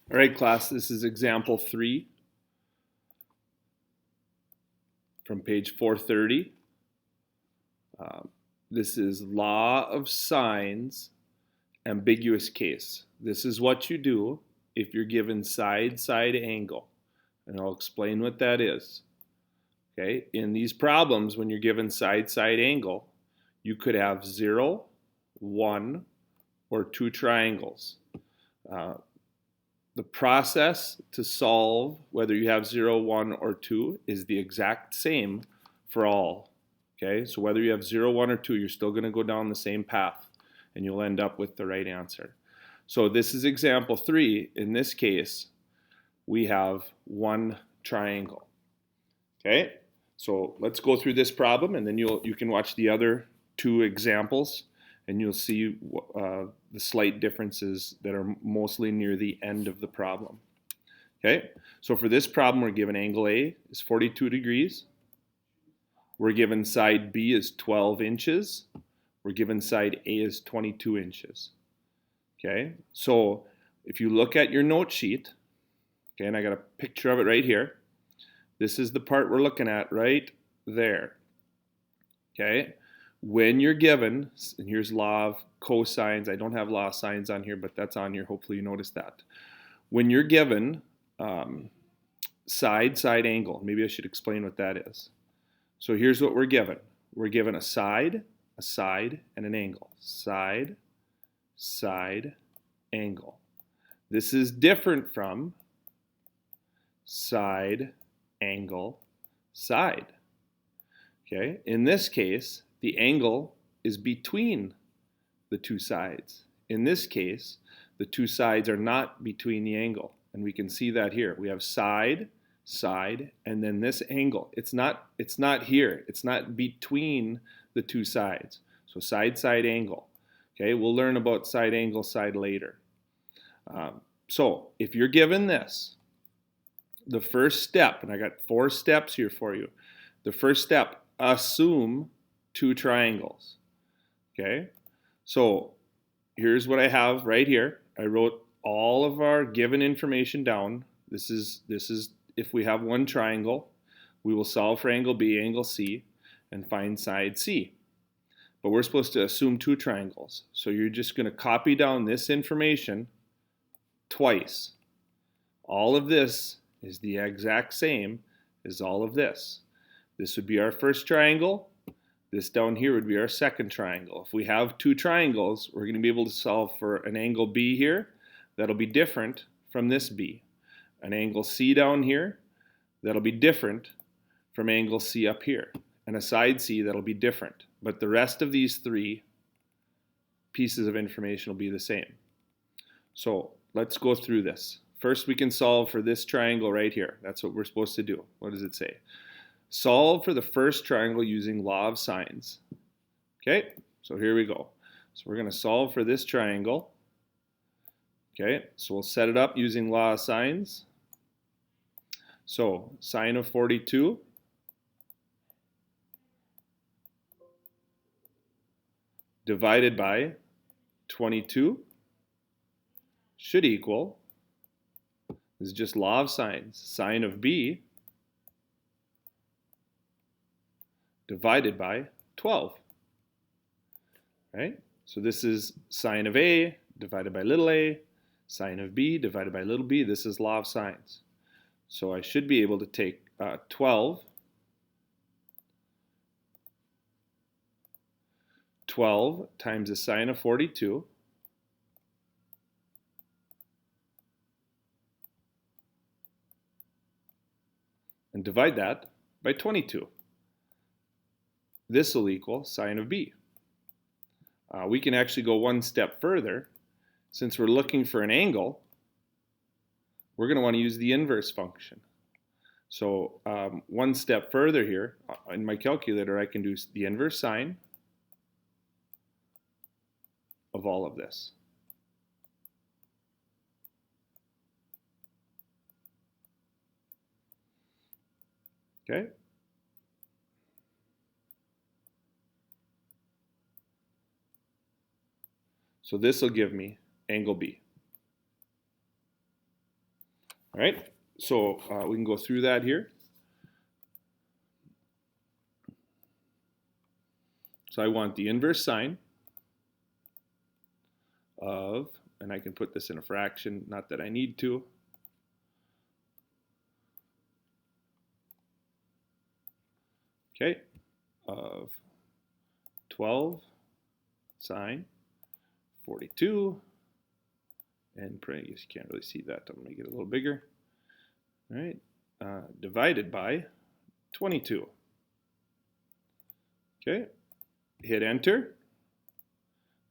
All right, class, this is example 3 from page 430. This is law of sines, ambiguous case. This is what you do if you're given side-side angle, and I'll explain what that is. Okay, in these problems, when you're given side-side angle, you could have 0, 1, or 2 triangles. The process to solve whether you have 0, 1, or 2 is the exact same for all. Okay, so whether you have 0, 1, or 2, you're still going to go down the same path and you'll end up with the right answer. So this is example 3. In this case, we have one triangle. Okay, so let's go through this problem and then you can watch the other 2 examples and you'll see the slight differences that are mostly near the end of the problem. Okay, so for this problem, we're given angle A is 42 degrees. We're given side B is 12 inches. We're given side A is 22 inches. Okay, so if you look at your note sheet, okay, and I got a picture of it right here. This is the part we're looking at right there. Okay, when you're given, and here's law of cosines. I don't have law of sines on here, but that's on here. Hopefully you noticed that. When you're given side angle, maybe I should explain what that is. So here's what we're given. We're given a side, and an angle. Side, angle. This is different from side, angle, side. Okay, in this case, the angle is between the 2 sides. In this case, the 2 sides are not between the angle, and we can see that here. We have side, and then this angle. It's not here. It's not between the 2 sides. So side, angle. Okay, we'll learn about side, angle, side later. So if you're given this, the first step, and I got 4 steps here for you. The first step, assume 2 triangles. Okay, so here's what I have right here. I wrote all of our given information down. This is if we have one triangle, we will solve for angle B, angle C, and find side C. But we're supposed to assume 2 triangles. So you're just going to copy down this information twice. All of this is the exact same as all of this. This would be our first triangle. This down here would be our second triangle. If we have 2 triangles, we're going to be able to solve for an angle B here. That'll be different from this B. An angle C down here, that'll be different from angle C up here. And a side C, that'll be different. But the rest of these 3 pieces of information will be the same. So let's go through this. First, we can solve for this triangle right here. That's what we're supposed to do. What does it say? Solve for the first triangle using law of sines. Okay, so here we go. So we're going to solve for this triangle. Okay, so we'll set it up using law of sines. So sine of 42 divided by 22 should equal, this is just law of sines, sine of B divided by 12. Right? So this is sine of A divided by little a, sine of B divided by little b. This is law of sines. So I should be able to take 12 times the sine of 42 and divide that by 22. This will equal sine of B. We can actually go one step further. Since we're looking for an angle, we're going to want to use the inverse function. So one step further here, in my calculator, I can do the inverse sine of all of this. Okay? So this will give me angle B. All right, so we can go through that here. So I want the inverse sine of, and I can put this in a fraction, not that I need to. Okay, of 12 sine 42, and I guess you can't really see that. I'm going to get a little bigger. All right, divided by 22. Okay, hit enter.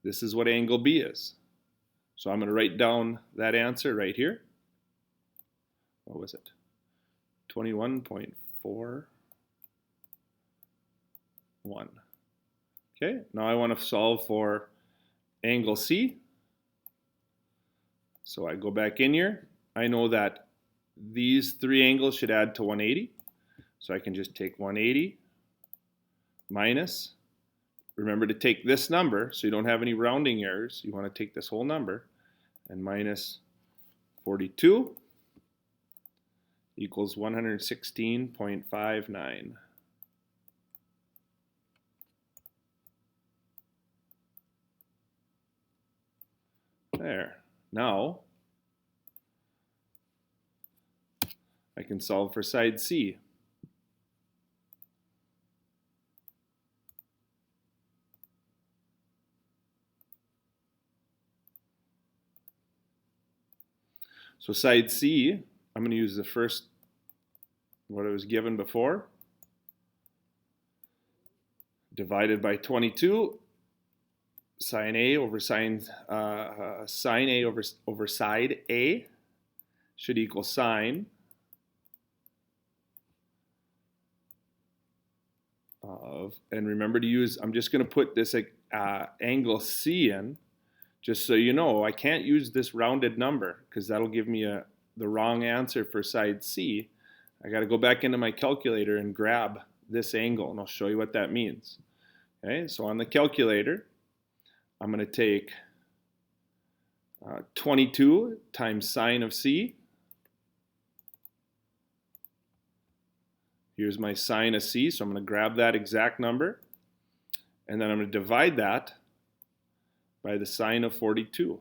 This is what angle B is. So I'm going to write down that answer right here. What was it? 21.41. Okay, now I want to solve for angle C. So I go back in here. I know that these three angles should add to 180. So I can just take 180 minus, remember to take this number so you don't have any rounding errors. You want to take this whole number, and minus 42 equals 116.59. There. Now I can solve for side C. So side C, I'm going to use the first, what I was given before, divided by 22, sine A over sine A over side A should equal sine of, and remember to use, I'm just going to put this angle C in, just so you know, I can't use this rounded number because that'll give me the wrong answer for side C. I got to go back into my calculator and grab this angle, and I'll show you what that means. Okay, so on the calculator, I'm going to take 22 times sine of C. Here's my sine of C, so I'm going to grab that exact number, and then I'm going to divide that by the sine of 42.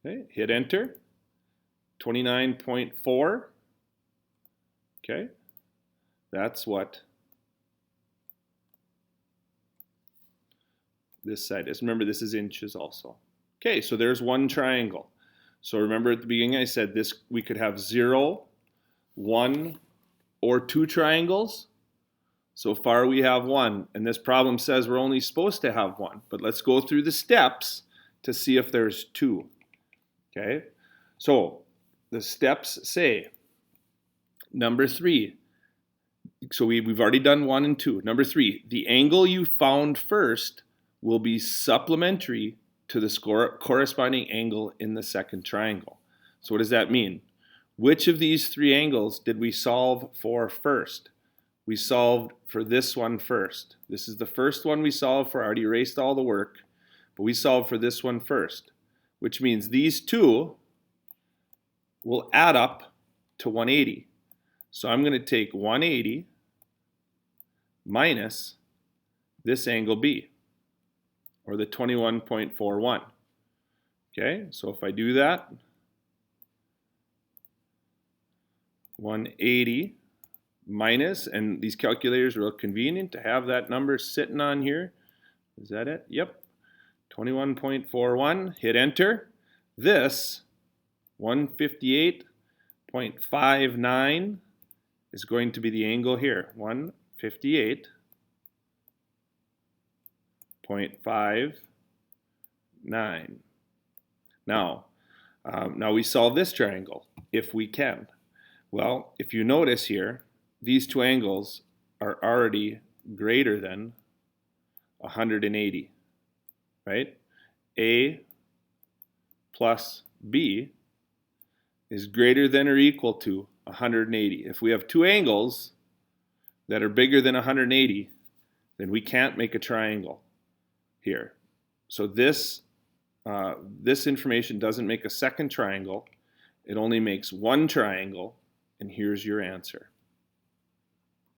Okay, hit enter. 29.4. Okay, that's what this side is. Remember, this is inches also. Okay, so there's one triangle. So remember at the beginning I said this, we could have 0, 1, or 2 triangles. So far we have 1, and this problem says we're only supposed to have 1. But let's go through the steps to see if there's 2. Okay, so the steps say, number 3, so we've already done 1 and 2. Number 3, the angle you found first will be supplementary to the corresponding angle in the second triangle. So what does that mean? Which of these 3 angles did we solve for first? We solved for this one first. This is the first one we solved for. I already erased all the work, but we solved for this one first, which means these 2 will add up to 180. So I'm going to take 180 minus this angle B, or the 21.41. Okay, so if I do that, 180 minus, and these calculators are real convenient to have that number sitting on here. Is that it? Yep. 21.41. Hit enter. This 158.59 is going to be the angle here. 158.59. Now we solve this triangle if we can. Well, if you notice here, these 2 angles are already greater than 180, right? A plus B is greater than or equal to 180. If we have 2 angles that are bigger than 180, then we can't make a triangle here. So this this information doesn't make a second triangle. It only makes one triangle, and here's your answer.